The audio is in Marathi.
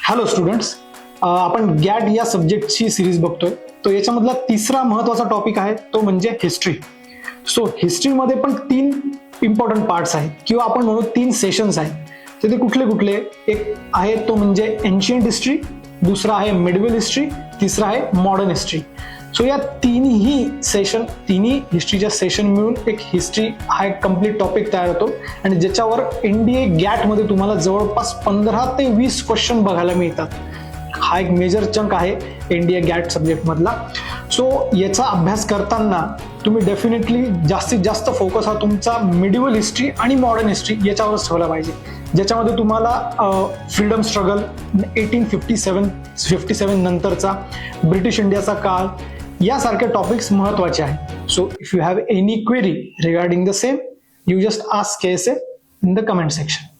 हॅलो स्टुडंट्स, आपण गॅट या सब्जेक्टची सिरीज बघतोय. तो याच्यामधला तिसरा महत्वाचा टॉपिक आहे तो म्हणजे हिस्ट्री. सो हिस्ट्रीमध्ये पण 3 इम्पॉर्टंट पार्ट्स आहेत किंवा आपण म्हणू 3 सेशन्स आहेत. तर ते कुठले कुठले? एक आहे तो म्हणजे एन्शियंट हिस्ट्री, दुसरा आहे मिडवेल हिस्ट्री, तिसरा आहे मॉडर्न हिस्ट्री. सो या तिन्ही हिस्ट्रीच्या सेशन मिळून एक हिस्ट्री हा एक कम्प्लीट टॉपिक तयार होतो आणि ज्याच्यावर एनडीए गॅट मध्ये तुम्हाला जवळपास 15 ते 20 क्वेश्चन बघायला मिळतात. हा एक मेजर चंक आहे एनडीए गॅट सब्जेक्ट मधला. सो याचा अभ्यास करताना तुम्ही डेफिनेटली जास्तीत जास्त फोकस हा तुमचा मिडिवल हिस्ट्री आणि मॉडर्न हिस्ट्री याच्यावरच ठेवला पाहिजे, ज्याच्यामध्ये तुम्हाला फ्रीडम स्ट्रगल 1857 नंतरचा ब्रिटिश इंडियाचा काळ यासारखे टॉपिक्स महत्वाचे आहेत. So if you have any query regarding the same, you just ask KSA in the comment section.